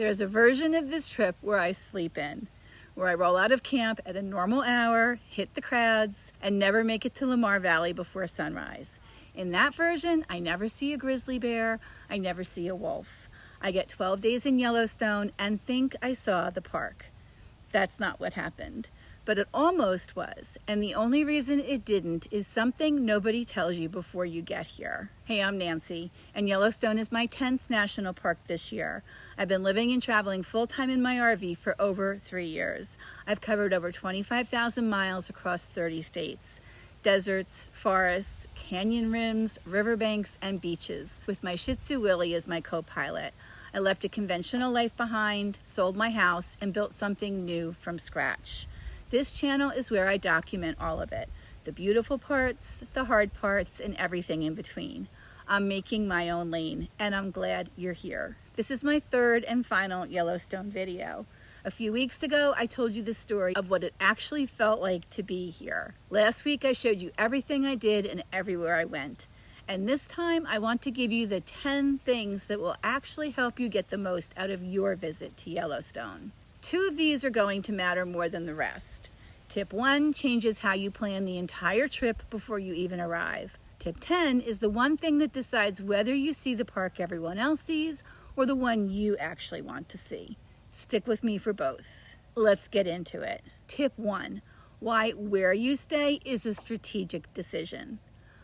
There's a version of this trip where I sleep in, where I roll out of camp at a normal hour, hit the crowds, and never make it to Lamar Valley before sunrise. In that version, I never see a grizzly bear, I never see a wolf. I get 12 days in Yellowstone and think I saw the park. That's not what happened, but it almost was, and the only reason it didn't is something nobody tells you before you get here. Hey, I'm Nancy, and Yellowstone is my 10th national park this year. I've been living and traveling full-time in my RV for over 3 years. I've covered over 25,000 miles across 30 states. Deserts, forests, canyon rims, riverbanks, and beaches, with my Shih Tzu Willie as my co-pilot. I left a conventional life behind, sold my house, and built something new from scratch. This channel is where I document all of it, the beautiful parts, the hard parts, and everything in between. I'm making my own lane, and I'm glad you're here. This is my third and final Yellowstone video. A few weeks ago, I told you the story of what it actually felt like to be here. Last week, I showed you everything I did and everywhere I went. And this time, I want to give you the 10 things that will actually help you get the most out of your visit to Yellowstone. 2 of these are going to matter more than the rest. Tip 1 changes how you plan the entire trip before you even arrive. Tip 10 is the one thing that decides whether you see the park everyone else sees or the one you actually want to see. Stick with me for both. Let's get into it. Tip 1, why where you stay is a strategic decision.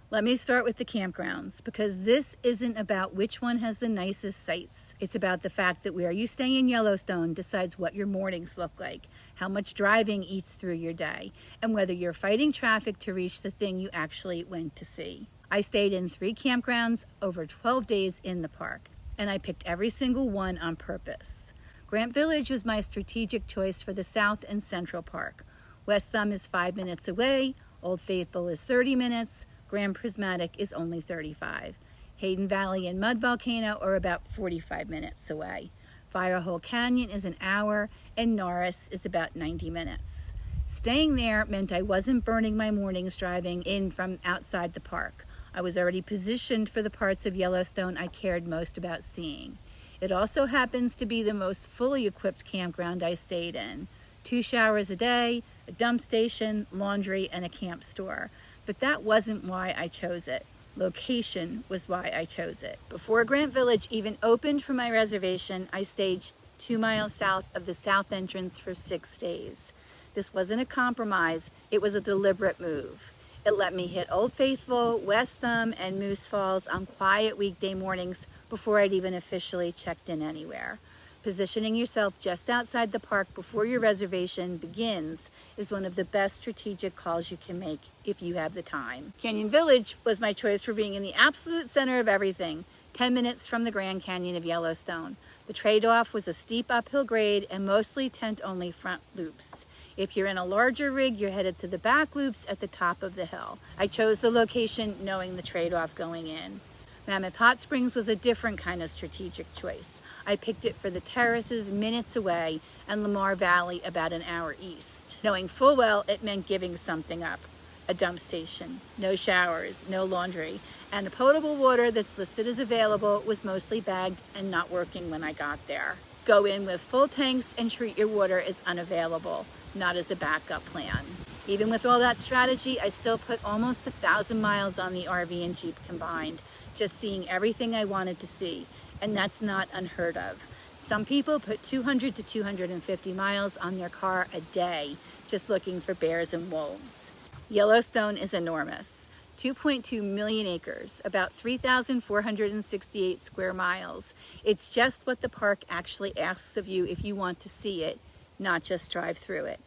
Let me start with the campgrounds, because this isn't about which one has the nicest sights. It's about the fact that where you stay in Yellowstone decides what your mornings look like, how much driving eats through your day, and whether you're fighting traffic to reach the thing you actually went to see. I stayed in 3 campgrounds over 12 days in the park, and I picked every single one on purpose. Grant Village was my strategic choice for the South and Central Park. West Thumb is 5 minutes away, Old Faithful is 30 minutes, Grand Prismatic is only 35. Hayden Valley and Mud Volcano are about 45 minutes away. Firehole Canyon is an hour, and Norris is about 90 minutes. Staying there meant I wasn't burning my mornings driving in from outside the park. I was already positioned for the parts of Yellowstone I cared most about seeing. It also happens to be the most fully equipped campground I stayed in. 2 showers a day, a dump station, laundry, and a camp store. But that wasn't why I chose it. Location was why I chose it. Before Grant Village even opened for my reservation, I stayed 2 miles south of the south entrance for 6 days. This wasn't a compromise, it was a deliberate move. It let me hit Old Faithful, West Thumb, and Moose Falls on quiet weekday mornings before I'd even officially checked in anywhere. Positioning yourself just outside the park before your reservation begins is one of the best strategic calls you can make if you have the time. Canyon Village was my choice for being in the absolute center of everything, 10 minutes from the Grand Canyon of Yellowstone. The trade-off was a steep uphill grade and mostly tent-only front loops. If you're in a larger rig, you're headed to the back loops at the top of the hill. I chose the location knowing the trade-off going in. Mammoth Hot Springs was a different kind of strategic choice. I picked it for the terraces minutes away and Lamar Valley about an hour east, knowing full well it meant giving something up. A dump station, no showers, no laundry, and the potable water that's listed as available was mostly bagged and not working when I got there. Go in with full tanks and treat your water as unavailable, not as a backup plan. Even with all that strategy, I still put almost 1,000 miles on the RV and Jeep combined, just seeing everything I wanted to see, and that's not unheard of. Some people put 200 to 250 miles on their car a day, just looking for bears and wolves. Yellowstone is enormous. 2.2 million acres, about 3,468 square miles. It's just what the park actually asks of you if you want to see it, not just drive through it.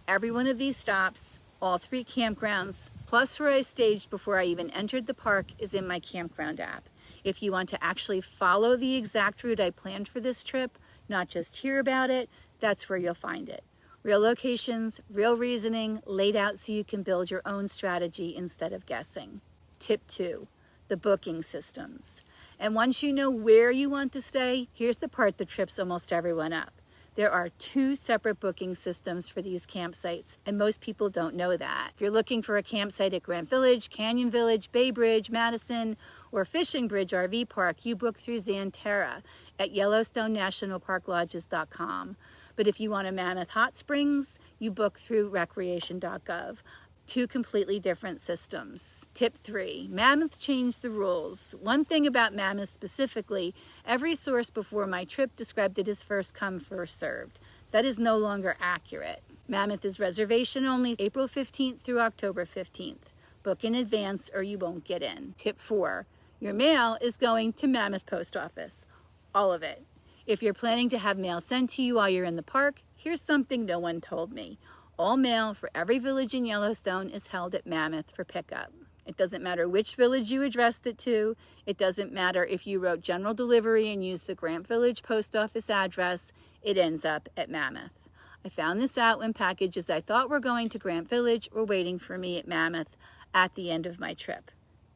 Every one of these stops, all 3 campgrounds, plus where I staged before I even entered the park, is in my campground app. If you want to actually follow the exact route I planned for this trip, not just hear about it, that's where you'll find it. Real locations, real reasoning, laid out so you can build your own strategy instead of guessing. Tip 2, the booking systems. And once you know where you want to stay, here's the part that trips almost everyone up. There are 2 separate booking systems for these campsites, and most people don't know that. If you're looking for a campsite at Grant Village, Canyon Village, Bay Bridge, Madison, or Fishing Bridge RV Park, you book through Xanterra. at YellowstoneNationalParkLodges.com. But if you want a Mammoth hot springs, you book through recreation.gov. Two completely different systems. Tip 3, Mammoth changed the rules. One thing about Mammoth specifically, every source before my trip described it as first come, first served. That is no longer accurate. Mammoth is reservation only April 15th through October 15th. Book in advance or you won't get in. Tip 4, your mail is going to Mammoth Post Office. All of it. If you're planning to have mail sent to you while you're in the park, here's something no one told me. All mail for every village in Yellowstone is held at Mammoth for pickup. It doesn't matter which village you addressed it to. It doesn't matter if you wrote general delivery and used the Grant Village post office address. It ends up at Mammoth. I found this out when packages I thought were going to Grant Village were waiting for me at Mammoth at the end of my trip.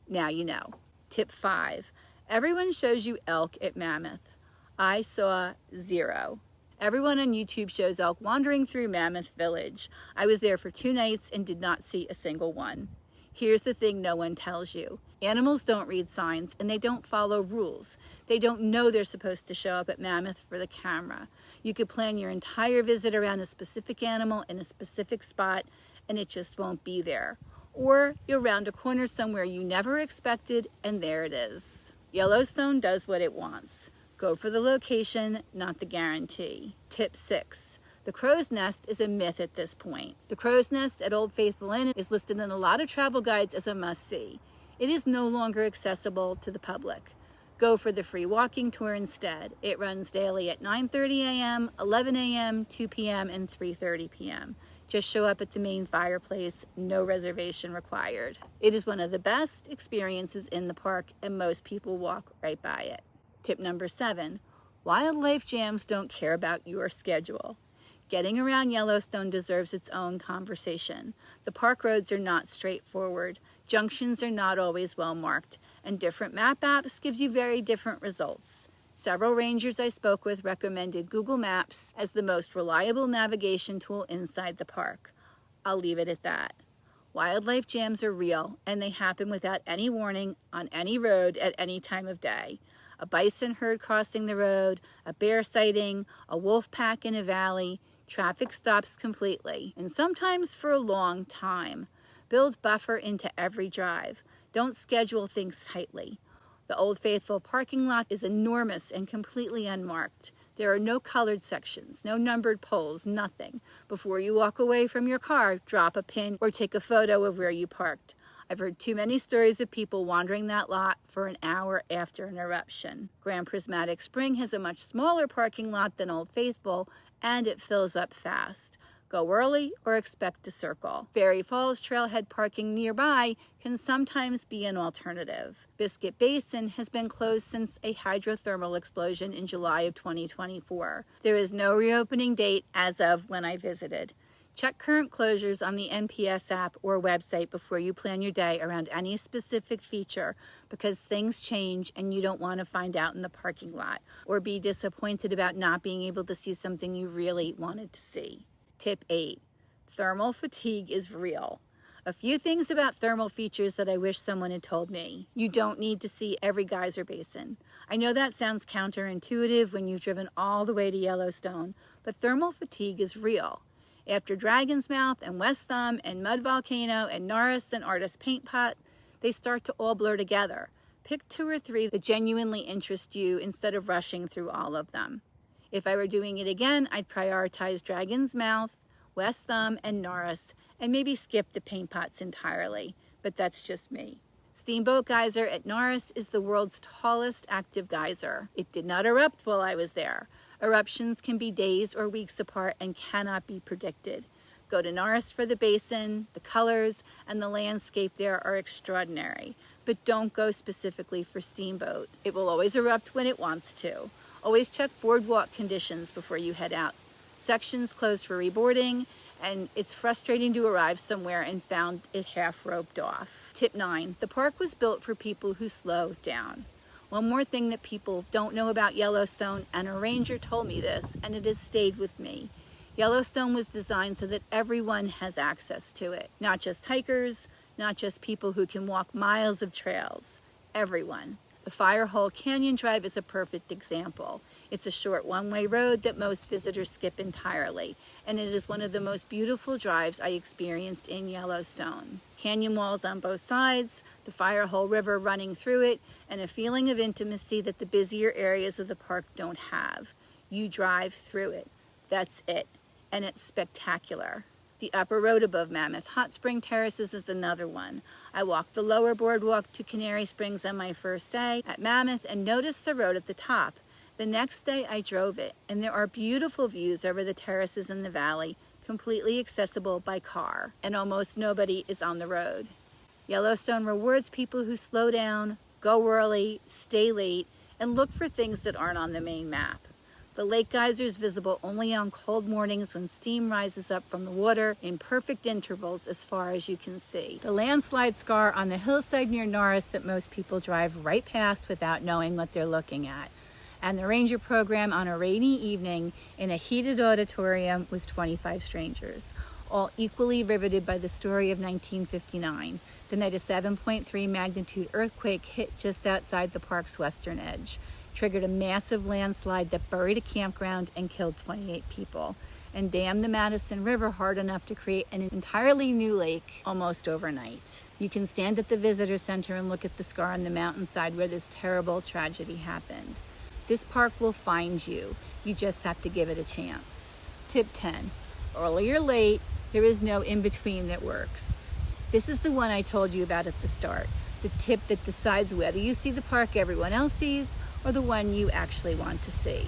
Now you know. Tip 5, everyone shows you elk at Mammoth. I saw 0. Everyone on YouTube shows elk wandering through Mammoth Village. I was there for 2 nights and did not see a single one. Here's the thing no one tells you. Animals don't read signs and they don't follow rules. They don't know they're supposed to show up at Mammoth for the camera. You could plan your entire visit around a specific animal in a specific spot and it just won't be there. Or you'll round a corner somewhere you never expected and there it is. Yellowstone does what it wants. Go for the location, not the guarantee. Tip 6. The crow's nest is a myth at this point. The crow's nest at Old Faithful Inn is listed in a lot of travel guides as a must-see. It is no longer accessible to the public. Go for the free walking tour instead. It runs daily at 9:30 a.m., 11 a.m., 2 p.m., and 3:30 p.m. Just show up at the main fireplace, no reservation required. It is one of the best experiences in the park and most people walk right by it. Tip number 7, wildlife jams don't care about your schedule. Getting around Yellowstone deserves its own conversation. The park roads are not straightforward, junctions are not always well marked, and different map apps gives you very different results. Several rangers I spoke with recommended Google Maps as the most reliable navigation tool inside the park. I'll leave it at that. Wildlife jams are real, and they happen without any warning on any road at any time of day. A bison herd crossing the road, a bear sighting, a wolf pack in a valley, traffic stops completely, and sometimes for a long time. Build buffer into every drive. Don't schedule things tightly. The Old Faithful parking lot is enormous and completely unmarked. There are no colored sections, no numbered poles, nothing. Before you walk away from your car, drop a pin or take a photo of where you parked. I've heard too many stories of people wandering that lot for an hour after an eruption. Grand Prismatic Spring has a much smaller parking lot than Old Faithful, and it fills up fast. Go early or expect to circle. Fairy Falls Trailhead parking nearby can sometimes be an alternative. Biscuit Basin has been closed since a hydrothermal explosion in July of 2024. There is no reopening date as of when I visited. Check current closures on the NPS app or website before you plan your day around any specific feature, because things change and you don't want to find out in the parking lot or be disappointed about not being able to see something you really wanted to see. Tip 8, thermal fatigue is real. A few things about thermal features that I wish someone had told me. You don't need to see every geyser basin. I know that sounds counterintuitive when you've driven all the way to Yellowstone, but thermal fatigue is real. After Dragon's Mouth and West Thumb and Mud Volcano and Norris and Artist Paint Pot, they start to all blur together. Pick 2 or 3 that genuinely interest you instead of rushing through all of them. If I were doing it again, I'd prioritize Dragon's Mouth, West Thumb, and Norris, and maybe skip the paint pots entirely, but that's just me. Steamboat Geyser at Norris is the world's tallest active geyser. It did not erupt while I was there. Eruptions can be days or weeks apart and cannot be predicted. Go to Norris for the basin, the colors, and the landscape there are extraordinary, but don't go specifically for Steamboat. It will always erupt when it wants to. Always check boardwalk conditions before you head out. Sections closed for reboarding, and it's frustrating to arrive somewhere and found it half roped off. Tip 9, the park was built for people who slow down. One more thing that people don't know about Yellowstone, and a ranger told me this, and it has stayed with me. Yellowstone was designed so that everyone has access to it. Not just hikers, not just people who can walk miles of trails. Everyone. The Firehole Canyon Drive is a perfect example. It's a short one-way road that most visitors skip entirely, and it is one of the most beautiful drives I experienced in Yellowstone. Canyon walls on both sides, the Firehole River running through it, and a feeling of intimacy that the busier areas of the park don't have. You drive through it. That's it. And it's spectacular. The upper road above Mammoth Hot Spring Terraces is another one. I walked the lower boardwalk to Canary Springs on my first day at Mammoth and noticed the road at the top. The next day I drove it, and there are beautiful views over the terraces in the valley, completely accessible by car, and almost nobody is on the road. Yellowstone rewards people who slow down, go early, stay late, and look for things that aren't on the main map. The lake geyser is visible only on cold mornings when steam rises up from the water in perfect intervals as far as you can see. The landslide scar on the hillside near Norris that most people drive right past without knowing what they're looking at. And the ranger program on a rainy evening in a heated auditorium with 25 strangers, all equally riveted by the story of 1959, the night a 7.3 magnitude earthquake hit just outside the park's western edge, triggered a massive landslide that buried a campground and killed 28 people, and dammed the Madison River hard enough to create an entirely new lake almost overnight. You can stand at the visitor center and look at the scar on the mountainside where this terrible tragedy happened. This park will find you. You just have to give it a chance. Tip 10. Early or late, there is no in-between that works. This is the one I told you about at the start, the tip that decides whether you see the park everyone else sees or the one you actually want to see.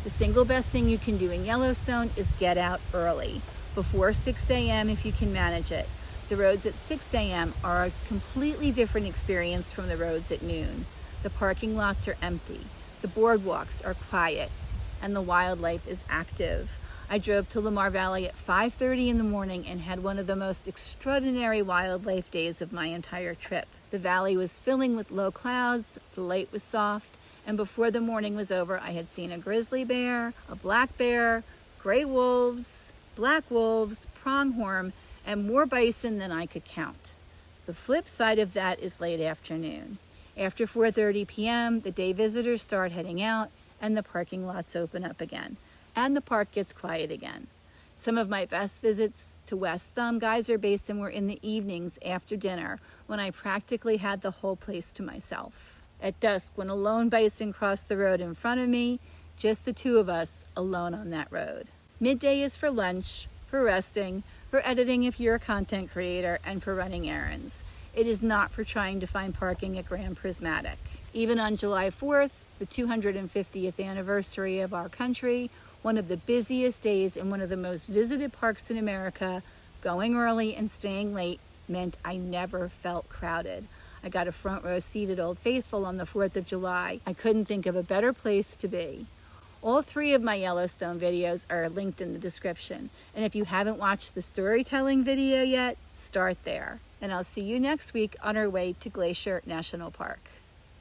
The single best thing you can do in Yellowstone is get out early, before 6 a.m. if you can manage it. The roads at 6 a.m. are a completely different experience from the roads at noon. The parking lots are empty, the boardwalks are quiet, and the wildlife is active. I drove to Lamar Valley at 5:30 in the morning and had one of the most extraordinary wildlife days of my entire trip. The valley was filling with low clouds, the light was soft, and before the morning was over, I had seen a grizzly bear, a black bear, gray wolves, black wolves, pronghorn, and more bison than I could count. The flip side of that is late afternoon. After 4:30 p.m., the day visitors start heading out and the parking lots open up again, and the park gets quiet again. Some of my best visits to West Thumb Geyser Basin were in the evenings after dinner when I practically had the whole place to myself. At dusk, when a lone bison crossed the road in front of me, just the two of us alone on that road. Midday is for lunch, for resting, for editing if you're a content creator, and for running errands. It is not for trying to find parking at Grand Prismatic. Even on July 4th, the 250th anniversary of our country, one of the busiest days in one of the most visited parks in America, going early and staying late meant I never felt crowded. I got a front row seat at Old Faithful on the 4th of July. I couldn't think of a better place to be. All 3 of my Yellowstone videos are linked in the description. And if you haven't watched the storytelling video yet, start there. And I'll see you next week on our way to Glacier National Park.